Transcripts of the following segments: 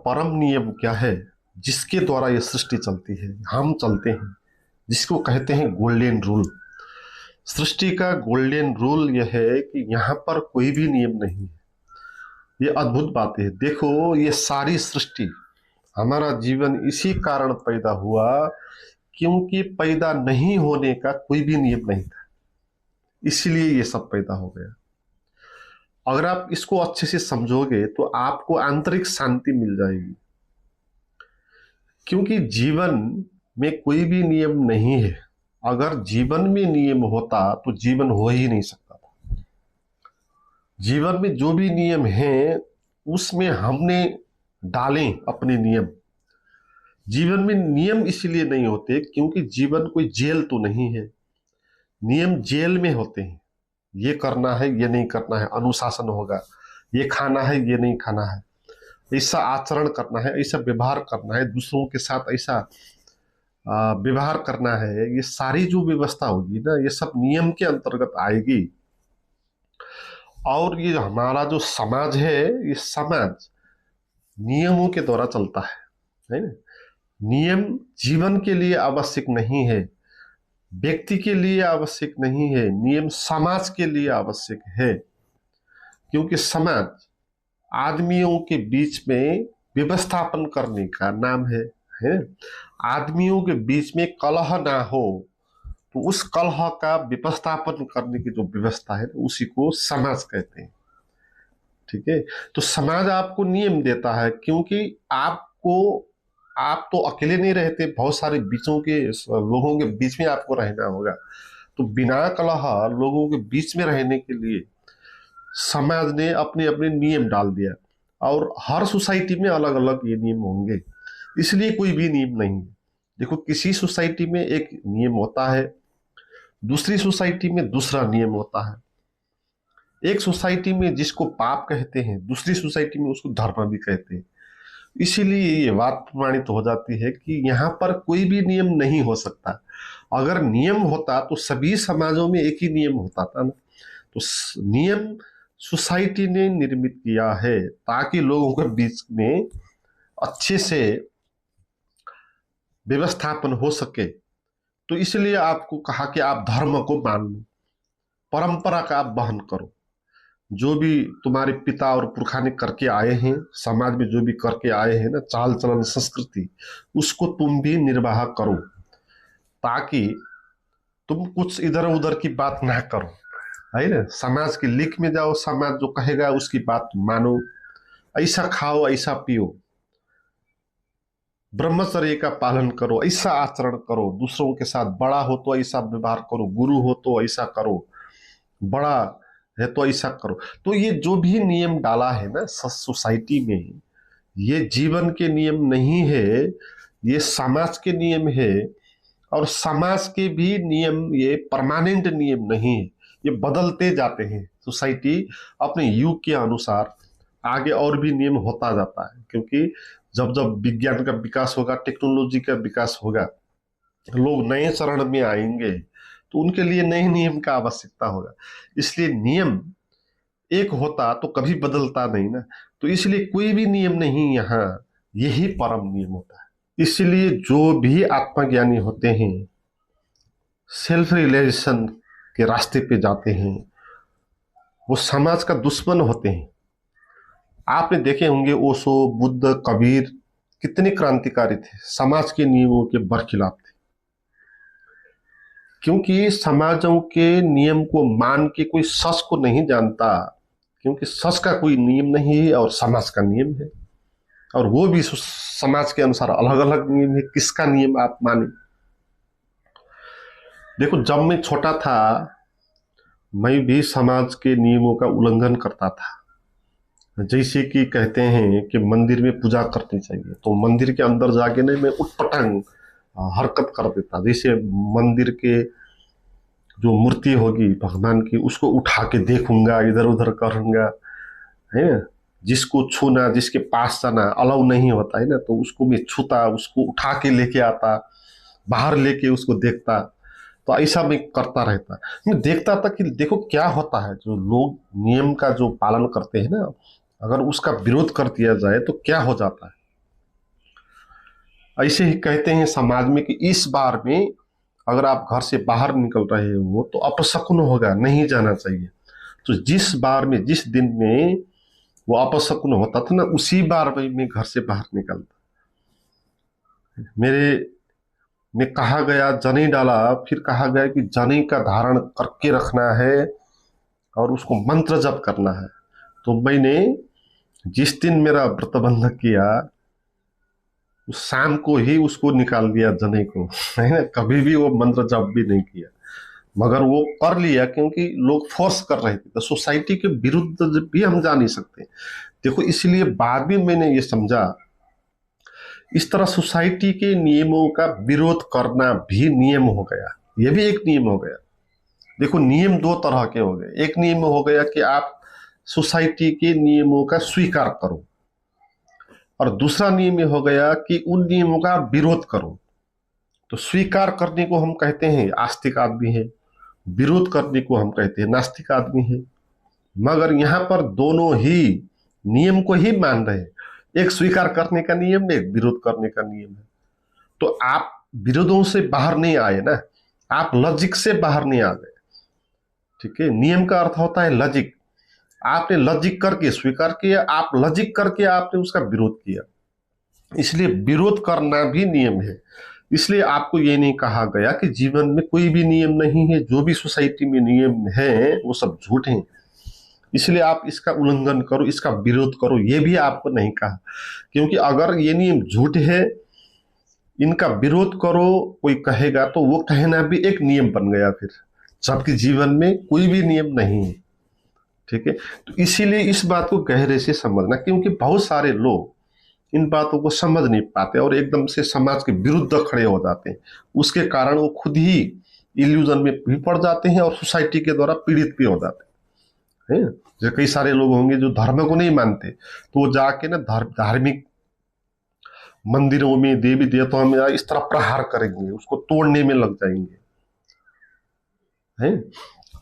परम नियम क्या है जिसके द्वारा ये सृष्टि चलती है, हम चलते हैं, जिसको कहते हैं गोल्डन रूल। सृष्टि का गोल्डन रूल यह है कि यहाँ पर कोई भी नियम नहीं है। ये अद्भुत बात है। देखो, ये सारी सृष्टि, हमारा जीवन इसी कारण पैदा हुआ क्योंकि पैदा नहीं होने का कोई भी नियम नहीं था, इसलिए ये सब पैदा हो गया। अगर आप इसको अच्छे से समझोगे तो आपको आंतरिक शांति मिल जाएगी, क्योंकि जीवन में कोई भी नियम नहीं है। अगर जीवन में नियम होता तो जीवन हो ही नहीं सकता था। जीवन में जो भी नियम हैं उसमें हमने डाले अपने नियम। जीवन में नियम इसलिए नहीं होते क्योंकि जीवन कोई जेल तो नहीं है। नियम जेल में होते हैं, ये करना है, ये नहीं करना है, अनुशासन होगा, ये खाना है, ये नहीं खाना है, ऐसा आचरण करना है, ऐसा व्यवहार करना है, दूसरों के साथ ऐसा व्यवहार करना है। ये सारी जो व्यवस्था होगी ना, ये सब नियम के अंतर्गत आएगी। और ये हमारा जो समाज है, ये समाज नियमों के द्वारा चलता है ना। नियम जीवन के लिए आवश्यक नहीं है, व्यक्ति के लिए आवश्यक नहीं है, नियम समाज के लिए आवश्यक है। क्योंकि समाज आदमियों के बीच में व्यवस्थापन करने का नाम है। आदमियों के बीच में कलह ना हो तो उस कलह का व्यवस्थापन करने की जो व्यवस्था है उसी को समाज कहते हैं। ठीक है, तो समाज आपको नियम देता है, क्योंकि आप तो अकेले नहीं रहते, बहुत सारे बीचों के लोगों के बीच में आपको रहना होगा। तो बिना कलह लोगों के बीच में रहने के लिए समाज ने अपने अपने नियम डाल दिया, और हर सोसाइटी में अलग अलग ये नियम होंगे, इसलिए कोई भी नियम नहीं है। देखो, किसी सोसाइटी में एक नियम होता है, दूसरी सोसाइटी में दूसरा नियम होता है। एक सोसाइटी में जिसको पाप कहते हैं, दूसरी सोसाइटी में उसको धर्म भी कहते हैं। इसीलिए ये बात प्रमाणित हो जाती है कि यहाँ पर कोई भी नियम नहीं हो सकता। अगर नियम होता तो सभी समाजों में एक ही नियम होता था ना। तो नियम सोसाइटी ने निर्मित किया है ताकि लोगों के बीच में अच्छे से व्यवस्थापन हो सके। तो इसलिए आपको कहा कि आप धर्म को मान लो, परंपरा का आप वहन करो। जो भी तुम्हारे पिता और पुरखा ने करके आए हैं, समाज में जो भी करके आए हैं ना, चाल चलन संस्कृति, उसको तुम भी निर्वाह करो, ताकि तुम कुछ इधर उधर की बात ना करो, है ना। समाज की लीक में जाओ, समाज जो कहेगा उसकी बात मानो, ऐसा खाओ, ऐसा पियो, ब्रह्मचर्य का पालन करो, ऐसा आचरण करो, दूसरों के साथ बड़ा हो तो ऐसा व्यवहार करो, गुरु हो तो ऐसा करो, बड़ा है तो ऐसा करो। तो ये जो भी नियम डाला है ना सोसाइटी में, ये जीवन के नियम नहीं है, ये समाज के नियम है। और समाज के भी नियम ये परमानेंट नियम नहीं है, ये बदलते जाते हैं। सोसाइटी अपने युग के अनुसार आगे और भी नियम होता जाता है, क्योंकि जब जब विज्ञान का विकास होगा, टेक्नोलॉजी का विकास होगा, लोग नए चरण में आएंगे, तो उनके लिए नए नियम का आवश्यकता होगा। इसलिए नियम एक होता तो कभी बदलता नहीं ना। तो इसलिए कोई भी नियम नहीं, यहाँ यही परम नियम होता है। इसलिए जो भी आत्मज्ञानी होते हैं, सेल्फ रियलाइजेशन के रास्ते पे जाते हैं, वो समाज का दुश्मन होते हैं। आपने देखे होंगे ओशो, बुद्ध, कबीर कितने क्रांतिकारी थे, समाज के नियमों के बरखिलाफ थे। क्योंकि समाजों के नियम को मान के कोई सच को नहीं जानता, क्योंकि सच का कोई नियम नहीं है और समाज का नियम है, और वो भी समाज के अनुसार अलग अलग नियम है। किसका नियम आप माने? देखो, जब मैं छोटा था मैं भी समाज के नियमों का उल्लंघन करता था। जैसे कि कहते हैं कि मंदिर में पूजा करनी चाहिए, तो मंदिर के अंदर जाके नहीं मैं उटपटांग हरकत कर देता। जैसे मंदिर के जो मूर्ति होगी भगवान की, उसको उठा के देखूंगा, इधर उधर करूंगा, है। जिसको छूना, जिसके पास जाना अलाउ नहीं होता है ना, तो उसको मैं छूता, उसको उठा के लेके आता, बाहर लेके उसको देखता। तो ऐसा मैं करता रहता। मैं देखता था कि देखो क्या होता है, जो लोग नियम का जो पालन करते हैं ना, अगर उसका विरोध कर दिया जाए तो क्या हो जाता है। ऐसे ही कहते हैं समाज में कि इस बार में अगर आप घर से बाहर निकल रहे हो तो अपशकुन होगा, नहीं जाना चाहिए। तो जिस बार में, जिस दिन में वो अपशकुन होता था ना, उसी बार में मैं घर से बाहर निकलता। मेरे में कहा गया, जनेऊ डाला, फिर कहा गया कि जनेऊ का धारण करके रखना है और उसको मंत्र जप करना है। तो मैंने जिस दिन मेरा व्रतबंध किया, उस शाम को ही उसको निकाल दिया जनेऊ को, है ना। कभी भी वो मंत्र जप भी नहीं किया, मगर वो कर लिया क्योंकि लोग फोर्स कर रहे थे। तो सोसाइटी के विरुद्ध भी हम जा नहीं सकते। देखो, इसलिए बाद में मैंने ये समझा, इस तरह सोसाइटी के नियमों का विरोध करना भी नियम हो गया। ये भी एक नियम हो गया। देखो, नियम दो तरह के हो गए। एक नियम हो गया कि आप सोसाइटी के नियमों का स्वीकार करो, और दूसरा नियम हो गया कि उन नियमों का विरोध करो। तो स्वीकार करने को हम कहते हैं आस्तिक आदमी है, विरोध करने को हम कहते हैं नास्तिक आदमी है। मगर यहाँ पर दोनों ही नियम को ही मान रहे हैं। एक स्वीकार करने का नियम, एक विरोध करने का नियम है। तो आप विरोधों से बाहर नहीं आए ना, आप लॉजिक से बाहर नहीं आ गए। ठीक है, नियम का अर्थ होता है लॉजिक। आपने लॉजिक करके स्वीकार किया, आप लॉजिक करके आपने उसका विरोध किया। इसलिए विरोध करना भी नियम है। इसलिए आपको ये नहीं कहा गया कि जीवन में कोई भी नियम नहीं है, जो भी सोसाइटी में नियम है वो सब झूठ हैं, इसलिए आप इसका उल्लंघन करो, इसका विरोध करो, ये भी आपको नहीं कहा। क्योंकि अगर ये नियम झूठ है, इनका विरोध करो कोई कहेगा, तो वो कहना भी एक नियम बन गया फिर, जबकि जीवन में कोई भी नियम नहीं है। ठीक है, तो इसीलिए इस बात को गहरे से समझना, क्योंकि बहुत सारे लोग इन बातों को समझ नहीं पाते और एकदम से समाज के विरुद्ध खड़े हो जाते हैं। उसके कारण वो खुद ही इल्यूजन में भी पड़ जाते हैं और सोसाइटी के द्वारा पीड़ित भी हो जाते हैं। जो कई सारे लोग होंगे जो धर्म को नहीं मानते, तो वो जाके ना धार्मिक मंदिरों में, देवी देवताओं में इस तरह प्रहार करेंगे, उसको तोड़ने में लग जाएंगे, हैं।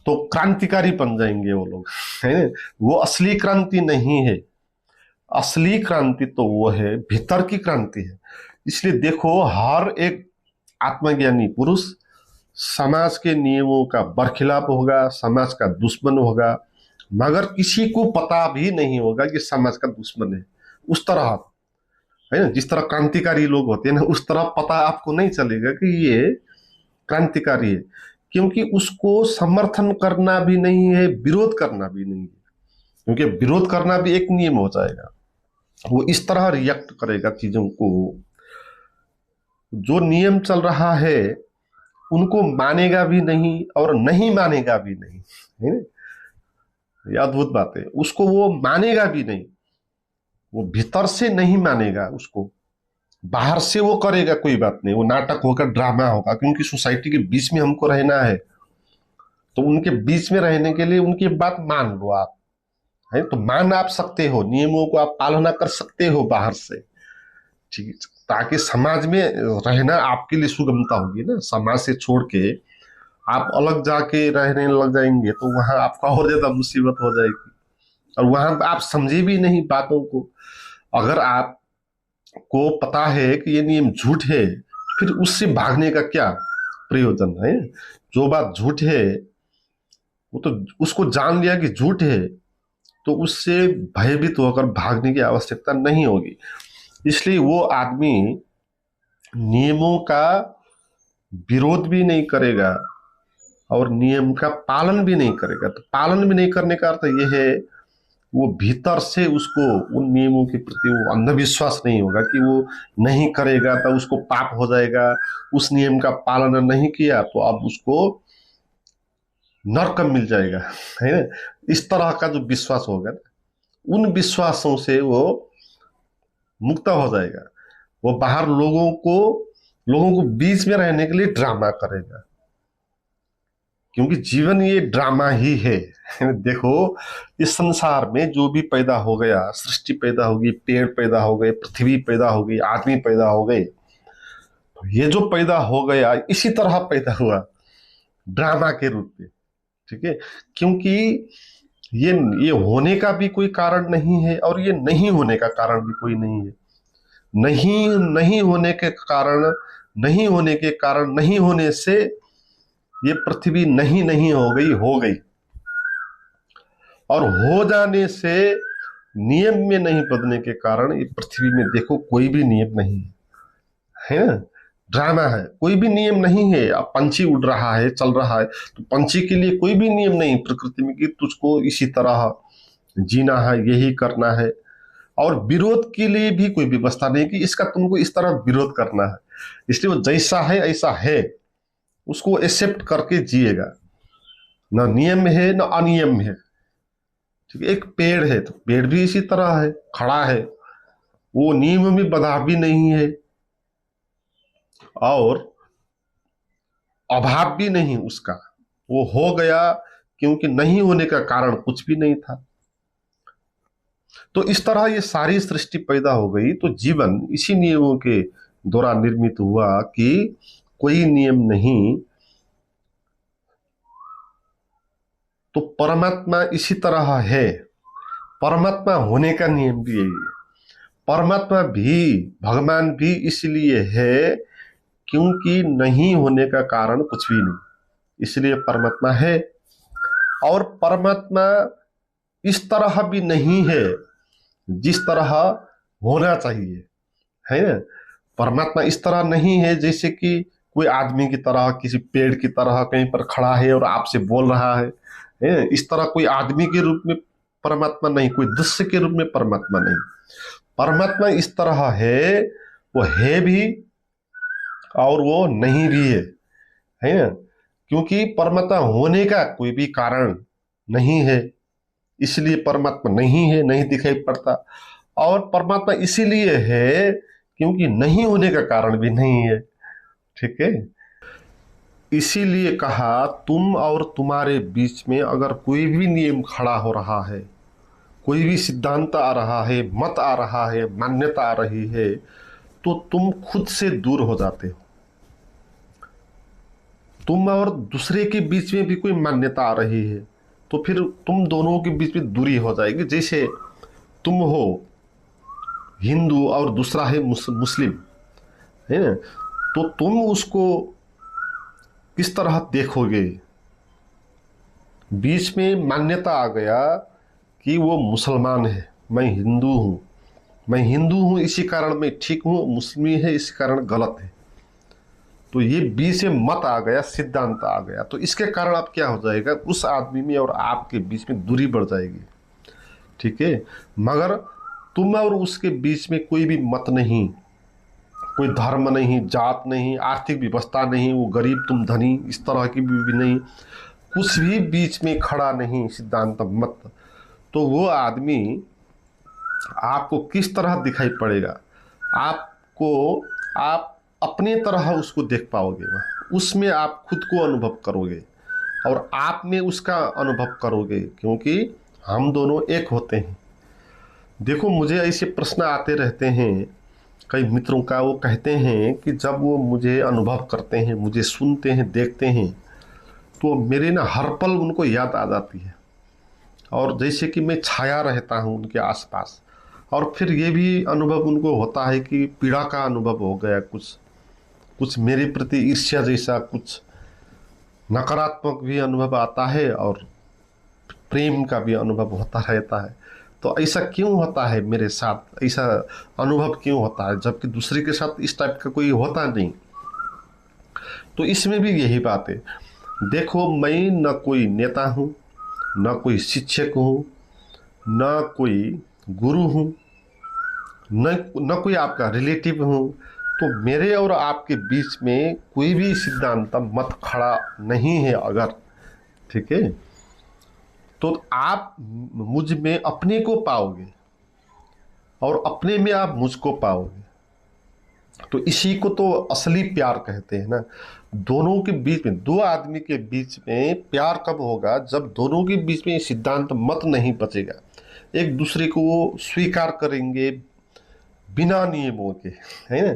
तो क्रांतिकारी बन जाएंगे वो लोग, हैं। वो असली क्रांति नहीं है। असली क्रांति तो वो है, भीतर की क्रांति है। इसलिए देखो, हर एक आत्मज्ञानी पुरुष समाज के नियमों का बरखिलाफ होगा, समाज का दुश्मन होगा, मगर किसी को पता भी नहीं होगा कि समाज का दुश्मन है। उस तरह है ना, जिस तरह क्रांतिकारी लोग होते हैं ना, उस तरह पता आपको नहीं चलेगा कि ये क्रांतिकारी है, क्योंकि उसको समर्थन करना भी नहीं है, विरोध करना भी नहीं है। क्योंकि विरोध करना भी एक नियम हो जाएगा। वो इस तरह रिएक्ट करेगा चीजों को, जो नियम चल रहा है उनको मानेगा भी नहीं और नहीं मानेगा भी नहीं, है ना। ये अद्भुत बात है। उसको वो मानेगा भी नहीं, वो भीतर से नहीं मानेगा उसको, बाहर से वो करेगा कोई बात नहीं, वो नाटक होगा, ड्रामा होगा, क्योंकि सोसाइटी के बीच में हमको रहना है। तो उनके बीच में रहने के लिए उनकी बात मान लो आप, है तो मान आप सकते हो, नियमों को आप पालना कर सकते हो बाहर से, ठीक है, ताकि समाज में रहना आपके लिए सुगमता होगी ना। समाज से छोड़ के आप अलग जाके रहने लग जाएंगे तो वहां आपका और ज्यादा मुसीबत हो जाएगी, और वहां आप समझे भी नहीं बातों को। अगर आपको पता है कि ये नियम झूठ है, फिर उससे भागने का क्या प्रयोजन है। जो बात झूठ है वो तो उसको जान लिया कि झूठ है, तो उससे भयभीत होकर भागने की आवश्यकता नहीं होगी। इसलिए वो आदमी नियमों का विरोध भी नहीं करेगा और नियम का पालन भी नहीं करेगा। तो पालन भी नहीं करने का अर्थ यह है, वो भीतर से उसको उन नियमों के प्रति वो अंधविश्वास नहीं होगा कि वो नहीं करेगा तो उसको पाप हो जाएगा, उस नियम का पालन नहीं किया तो अब उसको नरक मिल जाएगा, है ना। इस तरह का जो विश्वास होगा, उन विश्वासों से वो मुक्त हो जाएगा। वो बाहर लोगों को बीच में रहने के लिए ड्रामा करेगा, क्योंकि जीवन ये ड्रामा ही है। देखो, इस संसार में जो भी पैदा हो गया, सृष्टि पैदा होगी, पेड़ पैदा हो गए, पृथ्वी पैदा हो गई, आदमी पैदा हो गए, तो ये जो पैदा हो गया इसी तरह पैदा हुआ, ड्रामा के रूप में। ठीक है, क्योंकि ये होने का भी कोई कारण नहीं है और ये नहीं होने का कारण भी कोई नहीं है। नहीं नहीं होने के कारण, नहीं होने के कारण, नहीं होने से ये पृथ्वी नहीं नहीं हो गई। और हो जाने से नियम में नहीं बदलने के कारण ये पृथ्वी में देखो कोई भी नियम नहीं है ना, ड्रामा है, कोई भी नियम नहीं है। अब पंछी उड़ रहा है, चल रहा है, तो पंछी के लिए कोई भी नियम नहीं प्रकृति में कि तुझको इसी तरह जीना है, यही करना है। और विरोध के लिए भी कोई व्यवस्था नहीं कि इसका तुमको इस तरह विरोध करना है। इसलिए वो जैसा है ऐसा है, उसको एक्सेप्ट करके जिएगा। न नियम है न अनियम है। ठीक है, एक पेड़ है तो पेड़ भी इसी तरह है, खड़ा है, वो नियम में बंधा भी नहीं है और अभाव भी नहीं उसका, वो हो गया क्योंकि नहीं होने का कारण कुछ भी नहीं था। तो इस तरह ये सारी सृष्टि पैदा हो गई। तो जीवन इसी नियमों के द्वारा निर्मित हुआ कि कोई नियम नहीं। तो परमात्मा इसी तरह है, परमात्मा होने का नियम भी यही है। परमात्मा भी, भगवान भी इसलिए है क्योंकि नहीं होने का कारण कुछ भी नहीं, इसलिए परमात्मा है। और परमात्मा इस तरह भी नहीं है जिस तरह होना चाहिए, है ना। परमात्मा इस तरह नहीं है जैसे कि कोई आदमी की तरह, किसी पेड़ की तरह कहीं पर खड़ा है और आपसे बोल रहा है। इस तरह कोई आदमी के रूप में परमात्मा नहीं, कोई दृश्य के रूप में परमात्मा नहीं। परमात्मा इस तरह है, वो है भी और वो नहीं भी है ना। क्योंकि परमात्मा होने का कोई भी कारण नहीं है, इसलिए परमात्मा नहीं है, नहीं दिखाई पड़ता। और परमात्मा इसीलिए है क्योंकि नहीं होने का कारण भी नहीं है। ठीक है, इसीलिए कहा तुम और तुम्हारे बीच में अगर कोई भी नियम खड़ा हो रहा है, कोई भी सिद्धांत आ रहा है, मत आ रहा है, मान्यता आ रही है, तो तुम खुद से दूर हो जाते हो। तुम और दूसरे के बीच में भी कोई मान्यता आ रही है तो फिर तुम दोनों के बीच में दूरी हो जाएगी। जैसे तुम हो हिंदू और दूसरा है मुस्लिम, है ना, तो तुम उसको किस तरह देखोगे। बीच में मान्यता आ गया कि वो मुसलमान है, मैं हिंदू हूँ, मैं हिंदू हूँ इसी कारण मैं ठीक हूँ, मुस्लिम है इसी कारण गलत है। तो ये बीच में मत आ गया, सिद्धांत आ गया, तो इसके कारण अब क्या हो जाएगा, उस आदमी में और आपके बीच में दूरी बढ़ जाएगी। ठीक है, मगर तुम और उसके बीच में कोई भी मत नहीं, कोई धर्म नहीं, जात नहीं, आर्थिक व्यवस्था नहीं, वो गरीब तुम धनी, इस तरह की भी नहीं, कुछ भी बीच में खड़ा नहीं सिद्धांत मत। तो वो आदमी आपको किस तरह दिखाई पड़ेगा, आप अपने तरह उसको देख पाओगे, उसमें आप खुद को अनुभव करोगे और आप में उसका अनुभव करोगे, क्योंकि हम दोनों एक होते हैं। देखो, मुझे ऐसे प्रश्न आते रहते हैं कई मित्रों का, वो कहते हैं कि जब वो मुझे अनुभव करते हैं, मुझे सुनते हैं, देखते हैं, तो मेरे ना हर पल उनको याद आ जाती है और जैसे कि मैं छाया रहता हूँ उनके आसपास। और फिर ये भी अनुभव उनको होता है कि पीड़ा का अनुभव हो गया, कुछ मेरे प्रति ईर्ष्या जैसा, कुछ नकारात्मक भी अनुभव आता है और प्रेम का भी अनुभव होता रहता है। तो ऐसा क्यों होता है मेरे साथ, ऐसा अनुभव क्यों होता है जबकि दूसरे के साथ इस टाइप का कोई होता नहीं। तो इसमें भी यही बात है। देखो, मैं न कोई नेता हूँ, न कोई शिक्षक हूँ, न कोई गुरु हूँ, न कोई आपका रिलेटिव हूँ। तो मेरे और आपके बीच में कोई भी सिद्धांत मत खड़ा नहीं है अगर, ठीक है, तो आप मुझ में अपने को पाओगे और अपने में आप मुझको पाओगे। तो इसी को तो असली प्यार कहते हैं ना। दोनों के बीच में, दो आदमी के बीच में प्यार कब होगा, जब दोनों के बीच में सिद्धांत मत नहीं बचेगा, एक दूसरे को वो स्वीकार करेंगे बिना नियमों के, है ना।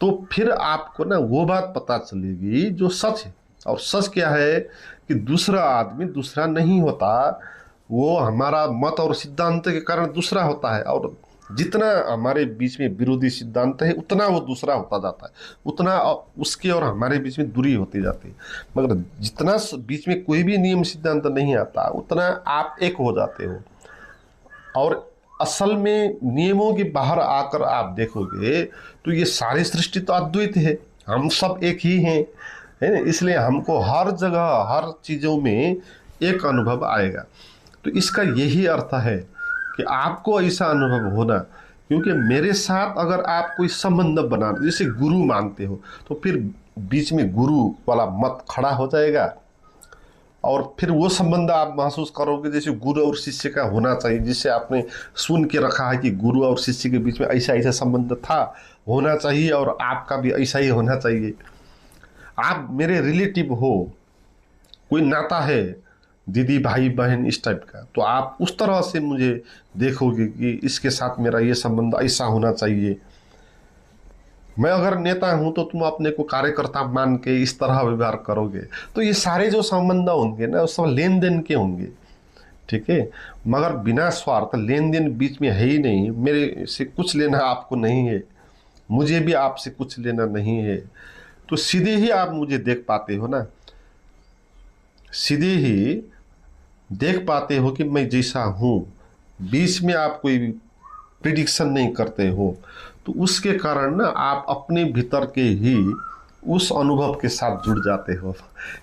तो फिर आपको ना वो बात पता चलेगी जो सच है। और सच क्या है कि दूसरा आदमी दूसरा नहीं होता, वो हमारा मत और सिद्धांत के कारण दूसरा होता है। और जितना हमारे बीच में विरोधी सिद्धांत है उतना वो दूसरा होता जाता है, उतना उसके और हमारे बीच में दूरी होती जाती है। मगर जितना बीच में कोई भी नियम सिद्धांत नहीं आता उतना आप एक हो जाते हो। और असल में नियमों के बाहर आकर आप देखोगे तो ये सारी सृष्टि तो अद्वैत है, हम सब एक ही हैं, है ना। इसलिए हमको हर जगह हर चीज़ों में एक अनुभव आएगा। तो इसका यही अर्थ है कि आपको ऐसा अनुभव होना, क्योंकि मेरे साथ अगर आप कोई संबंध बना जैसे गुरु मानते हो तो फिर बीच में गुरु वाला मत खड़ा हो जाएगा, और फिर वो संबंध आप महसूस करोगे जैसे गुरु और शिष्य का होना चाहिए, जिससे आपने सुन के रखा है कि गुरु और शिष्य के बीच में ऐसा ऐसा संबंध था, होना चाहिए, और आपका भी ऐसा ही होना चाहिए। आप मेरे रिलेटिव हो, कोई नाता है, दीदी भाई बहन इस टाइप का, तो आप उस तरह से मुझे देखोगे कि इसके साथ मेरा ये संबंध ऐसा होना चाहिए। मैं अगर नेता हूं तो तुम अपने को कार्यकर्ता मान के इस तरह व्यवहार करोगे। तो ये सारे जो संबंध होंगे ना, सब लेन देन के होंगे, ठीक है, मगर बिना स्वार्थ, लेन देन बीच में है ही नहीं। मेरे से कुछ लेना आपको नहीं है, मुझे भी आपसे कुछ लेना नहीं है। तो सीधे ही आप मुझे देख पाते हो ना, सीधे ही देख पाते हो कि मैं जैसा हूँ, बीच में आप कोई प्रिडिक्शन नहीं करते हो। तो उसके कारण ना आप अपने भीतर के ही उस अनुभव के साथ जुड़ जाते हो,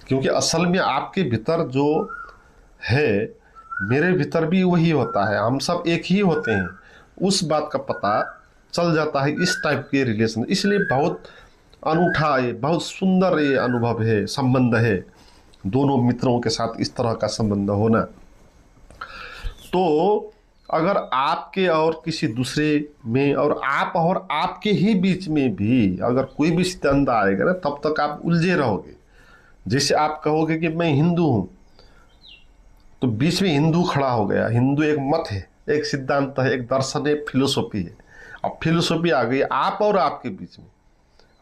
क्योंकि असल में आपके भीतर जो है मेरे भीतर भी वही होता है, हम सब एक ही होते हैं। उस बात का पता चल जाता है इस टाइप के रिलेशन। इसलिए बहुत अनूठा ये, बहुत सुंदर ये अनुभव है, संबंध है दोनों मित्रों के साथ इस तरह का संबंध होना। तो अगर आपके और किसी दूसरे में और आप और आपके ही बीच में भी अगर कोई भी सिद्धांत आएगा ना, तब तक आप उलझे रहोगे। जैसे आप कहोगे कि मैं हिंदू हूँ, तो बीच में हिंदू खड़ा हो गया। हिंदू एक मत है, एक सिद्धांत है, एक दर्शन है, फिलोसॉफी है। अब फिलोसॉफी आ गई आप और आपके बीच में,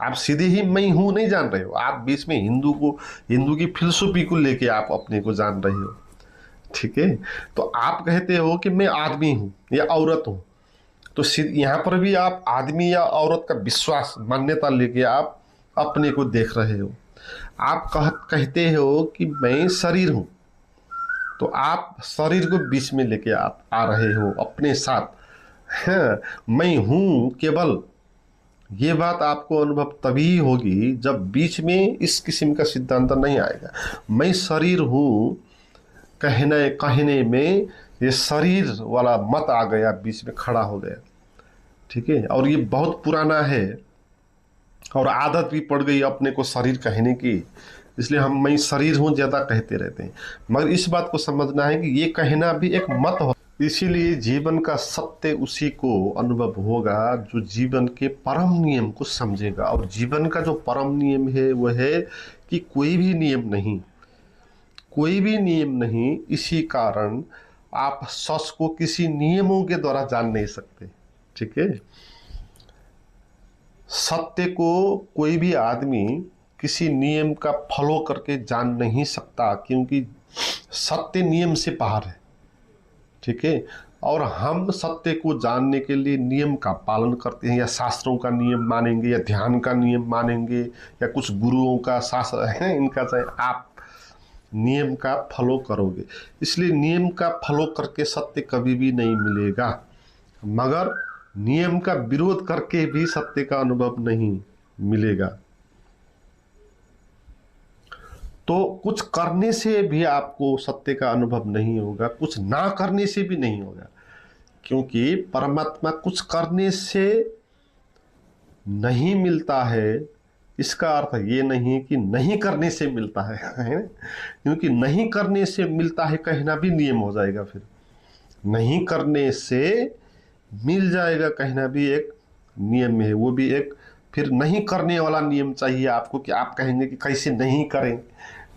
आप सीधे ही मैं हूँ नहीं जान रहे हो, आप बीच में हिंदू की फिलोसॉफी को लेके आप अपने को जान रहे हो, ठीक है। तो आप कहते हो कि मैं आदमी हूँ या औरत हूँ, तो यहाँ पर भी आप आदमी या औरत का विश्वास, मान्यता लेके आप अपने को देख रहे हो। आप कहते हो कि मैं शरीर हूँ, तो आप शरीर को बीच में लेके आ रहे हो अपने साथ। हाँ, मैं हूँ केवल, ये बात आपको अनुभव तभी होगी जब बीच में इस किस्म का सिद्धांत नहीं आएगा। मैं शरीर हूँ कहने में ये शरीर वाला मत आ गया, बीच में खड़ा हो गया, ठीक है। और ये बहुत पुराना है और आदत भी पड़ गई अपने को शरीर कहने की, इसलिए हम मैं शरीर हूँ ज़्यादा कहते रहते हैं। मगर इस बात को समझना है कि ये कहना भी एक मत हो। इसीलिए जीवन का सत्य उसी को अनुभव होगा जो जीवन के परम नियम को समझेगा। और जीवन का जो परम नियम है वह है कि कोई भी नियम नहीं, कोई भी नियम नहीं। इसी कारण आप सच को किसी नियमों के द्वारा जान नहीं सकते, ठीक है। सत्य को कोई भी आदमी किसी नियम का फॉलो करके जान नहीं सकता, क्योंकि सत्य नियम से बाहर है, ठीक है। और हम सत्य को जानने के लिए नियम का पालन करते हैं, या शास्त्रों का नियम मानेंगे, या ध्यान का नियम मानेंगे, या कुछ गुरुओं का शास्त्र है इनका, चाहे आप नियम का फॉलो करोगे। इसलिए नियम का फॉलो करके सत्य कभी भी नहीं मिलेगा, मगर नियम का विरोध करके भी सत्य का अनुभव नहीं मिलेगा। तो कुछ करने से भी आपको सत्य का अनुभव नहीं होगा, कुछ ना करने से भी नहीं होगा, क्योंकि परमात्मा कुछ करने से नहीं मिलता है, इसका अर्थ ये नहीं कि नहीं करने से मिलता है, क्योंकि नहीं करने से मिलता है कहना भी नियम हो जाएगा। फिर नहीं करने से मिल जाएगा कहना भी एक नियम है, वो भी एक फिर नहीं करने वाला नियम चाहिए आपको, कि आप कहेंगे कि कैसे नहीं करें,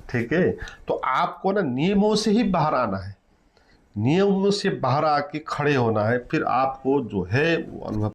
ठीक है। तो आपको ना नियमों से ही बाहर आना है, नियमों से बाहर आके खड़े होना है, फिर आपको जो है वो अनुभव